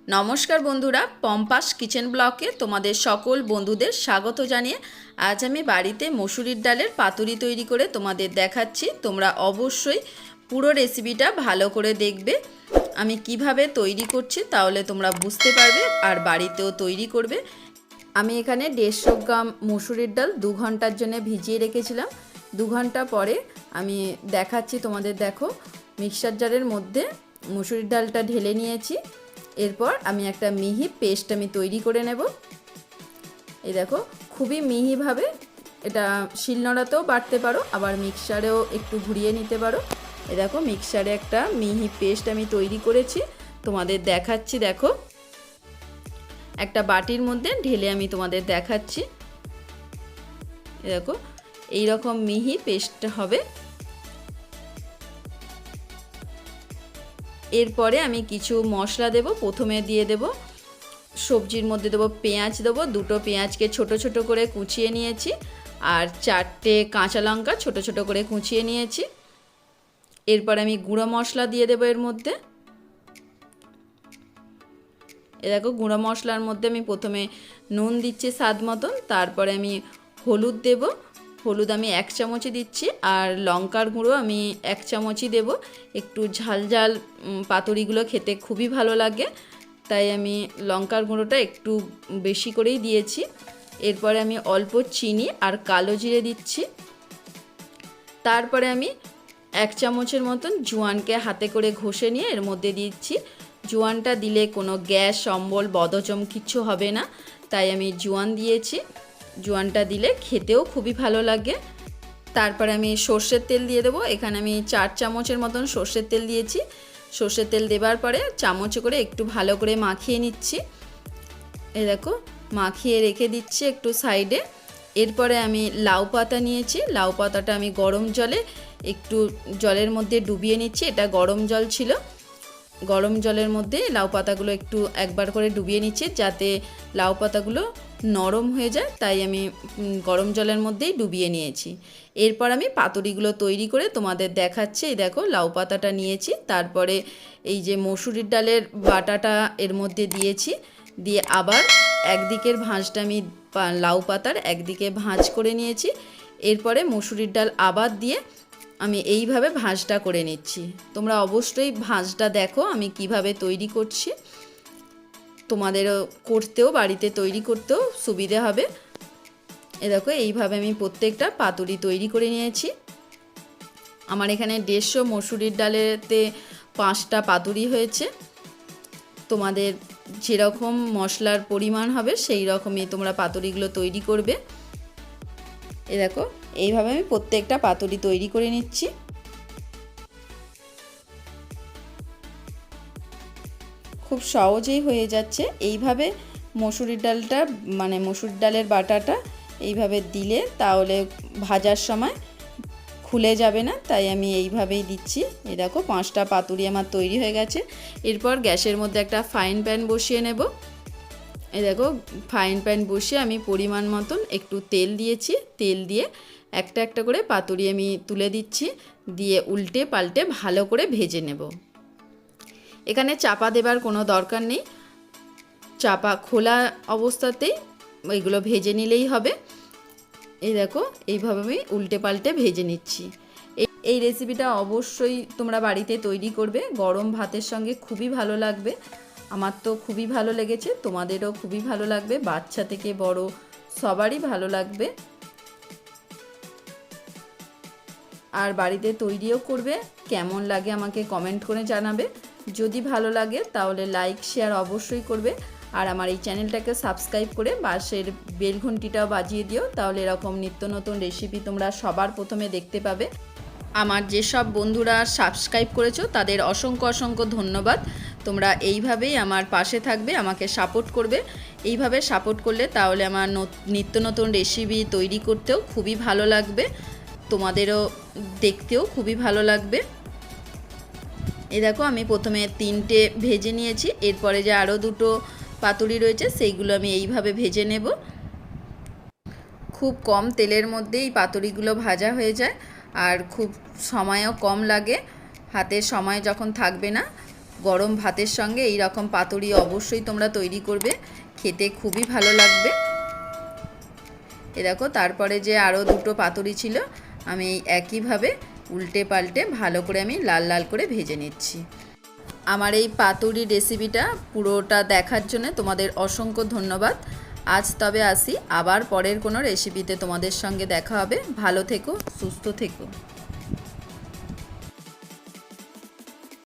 নমস্কার বন্ধুরা, পম্পাস কিচেন ব্লগে তোমাদের সকল বন্ধুদের স্বাগত জানিয়ে আজ আমি বাড়িতে মসুরির ডালের পাতুরি তৈরি করে তোমাদের দেখাচ্ছি। তোমরা অবশ্যই পুরো রেসিপিটা ভালো করে দেখবে আমি কিভাবে তৈরি করছি, তাহলে তোমরা বুঝতে পারবে আর বাড়িতেও তৈরি করবে। আমি এখানে 150 গ্রাম মসুরির ডাল 2 ঘন্টার জন্য ভিজিয়ে রেখেছিলাম। 2 ঘন্টা পরে আমি দেখাচ্ছি তোমাদের। দেখো, মিক্সার জারের মধ্যে মসুরির ডালটা ঢেলে নিয়েছি। এরপর আমি একটা মিহি পেস্ট আমি তৈরি করে নেব। এই দেখো, খুবই মিহিভাবে, এটা শিলনোড়াতেও বাটতে পারো, আবার মিক্সারেও একটু ঘুরিয়ে নিতে পারো। এই দেখো, মিক্সারে একটা মিহি পেস্ট আমি তৈরি করেছি, তোমাদের দেখাচ্ছি। দেখো, একটা বাটির মধ্যে ঢেলে আমি তোমাদের দেখাচ্ছি। এই দেখো, এই রকম মিহি পেস্ট হবে। এরপরে আমি কিছু মশলা দেব। প্রথমে দিয়ে দেব সবজির মধ্যে দেব পেঁয়াজ দেব। 2টো পেঁয়াজকে ছোট ছোট করে কুচিয়ে নিয়েছি, আর 4টে কাঁচা লঙ্কা ছোট ছোট করে কুচিয়ে নিয়েছি। এরপর আমি গুঁড়ো মশলা দিয়ে দেব এর মধ্যে। এ দেখো, গুঁড়ো মশলার মধ্যে আমি প্রথমে নুন দিচ্ছি স্বাদ মতন, তারপরে আমি হলুদ দেব। হলুদ আমি 1 চামচই দিচ্ছি, আর লঙ্কার গুঁড়ো আমি 1 চামচই দেব। একটু ঝাল ঝাল পাতুরিগুলো খেতে খুবই ভালো লাগে, তাই আমি লঙ্কার গুঁড়োটা একটু বেশি করেই দিয়েছি। এরপরে আমি অল্প চিনি আর কালো জিরে দিচ্ছি। তারপরে আমি 1 চামচের মতন জোয়ানকে হাতে করে ঘষে নিয়ে এর মধ্যে দিচ্ছি। জোয়ানটা দিলে কোনো গ্যাস, অম্বল, বদহজম কিচ্ছু হবে না, তাই আমি জোয়ান দিয়েছি। জোয়ানটা দিলে খেতেও খুবই ভালো লাগে। তারপরে আমি সর্ষের তেল দিয়ে দেবো। এখানে আমি 4 চামচের মতন সর্ষের তেল দিয়েছি। সর্ষের তেল দেবার পরে চামচে করে একটু ভালো করে মাখিয়ে নিচ্ছি। এই দেখো, মাখিয়ে রেখে দিচ্ছি একটু সাইডে। এরপরে আমি লাউ পাতা নিয়েছি। লাউ পাতাটা আমি গরম জলে একটু জলের মধ্যে ডুবিয়ে নিচ্ছি। এটা গরম জল ছিল, গরম জলের মধ্যে লাউ পাতাগুলো একটু একবার করে ডুবিয়ে নিচ্ছি, যাতে লাউ পাতাগুলো নরম হয়ে যায়, তাই আমি গরম জলের মধ্যেই ডুবিয়ে নিয়েছি। এরপর আমি পাতুরিগুলো তৈরি করে তোমাদের দেখাচ্ছি। এই দেখো, লাউ পাতাটা নিয়েছি, তারপরে এই যে মসুরির ডালের বাটাটা এর মধ্যে দিয়েছি, দিয়ে আবার একদিকের ভাঁজটা আমি লাউ পাতার একদিকে ভাঁজ করে নিয়েছি। এরপরে মসুরির ডাল আবার দিয়ে আমি এইভাবে ভাঁজটা করে নিচ্ছি। তোমরা অবশ্যই ভাঁজটা দেখো আমি কিভাবে তৈরি করছি, তোমাদেরও করতেও, বাড়িতে তৈরি করতেও সুবিধে হবে। এ দেখো, এইভাবে আমি প্রত্যেকটা পাতুরি তৈরি করে নিয়েছি। আমার এখানে 150 মসুরির ডালেতে 5টা পাতুরি হয়েছে। তোমাদের যেরকম মশলার পরিমাণ হবে সেই রকমই তোমরা পাতুরিগুলো তৈরি করবে। এ দেখো, এইভাবে আমি প্রত্যেকটা পাতুরি তৈরি করে নিচ্ছি। খুব সহজেই হয়ে যাচ্ছে। এইভাবে মসুরির ডালটা, মানে মসুরির ডালের বাটাটা এইভাবে দিলে তাহলে ভাজার সময় খুলে যাবে না, তাই আমি এইভাবেই দিচ্ছি। এই দেখো, 5টা পাতুরি আমার তৈরি হয়ে গেছে। এরপর গ্যাসের মধ্যে একটা ফ্রাইং প্যান বসিয়ে নেব। এই দেখো, ফ্রাইং প্যান বসিয়ে আমি পরিমাণ মতন একটু তেল দিয়েছি। তেল দিয়ে একটা একটা করে পাতুরি আমি তুলে দিচ্ছি, দিয়ে উল্টে পাল্টে ভালো করে ভেজে নেব। এখানে চাপা দেবার কোনো দরকার নেই, চাপা খোলা অবস্থাতেই এগুলো ভেজে নিলেই হবে। এই দেখো, এইভাবে আমি উল্টে পাল্টে ভেজে নিচ্ছি। এই রেসিপিটা অবশ্যই তোমরা বাড়িতে তৈরি করবে, গরম ভাতের সঙ্গে খুবই ভালো লাগবে। আমার তো খুবই ভালো লেগেছে, তোমাদেরও খুবই ভালো লাগবে, বাচ্চা থেকে বড় সবারই ভালো লাগবে। আর বাড়িতে তৈরিও করবে। কেমন লাগে আমাকে কমেন্ট করে জানাবে। যদি ভালো লাগে তাহলে লাইক শেয়ার অবশ্যই করবে, আর আমার এই চ্যানেলটাকে সাবস্ক্রাইব করে পাশের বেল ঘন্টিটাও বাজিয়ে দিও, তাহলে এরকম নিত্য নতুন রেসিপি তোমরা সবার প্রথমে দেখতে পাবে। আমার যেসব বন্ধুরা সাবস্ক্রাইব করেছো তাদের অসংখ্য অসংখ্য ধন্যবাদ। তোমরা এইভাবেই আমার পাশে থাকবে, আমাকে সাপোর্ট করবে। এইভাবে সাপোর্ট করলে তাহলে আমার নিত্য নতুন রেসিপি তৈরি করতেও খুবই ভালো লাগবে, তোমাদেরও দেখতেও খুবই ভালো লাগবে। এই দেখো, আমি প্রথমে 3টে ভেজে নিয়েছি। এরপরে যে আরও 2টো পাতুরি রয়েছে সেইগুলো আমি এইভাবে ভেজে নেব। খুব কম তেলের মধ্যেই এই পাতুরিগুলো ভাজা হয়ে যায়, আর খুব সময়ও কম লাগে। হাতে সময় যখন থাকবে না গরম ভাতের সঙ্গে এই রকম পাতুরি অবশ্যই তোমরা তৈরি করবে, খেতে খুবই ভালো লাগবে। এ দেখো তারপরে যে আরও দুটো পাতুরি ছিল আমি একইভাবে উল্টে পাল্টে ভালো করে আমি লাল লাল করে ভেজে নিচ্ছি। আমার এই পাতুরি রেসিপিটা পুরোটা দেখার জন্য তোমাদের অসংখ্য ধন্যবাদ। আজ তবে আসি, আবার পরের কোনো রেসিপিতে তোমাদের সঙ্গে দেখা হবে। ভালো থেকো, সুস্থ থেকো।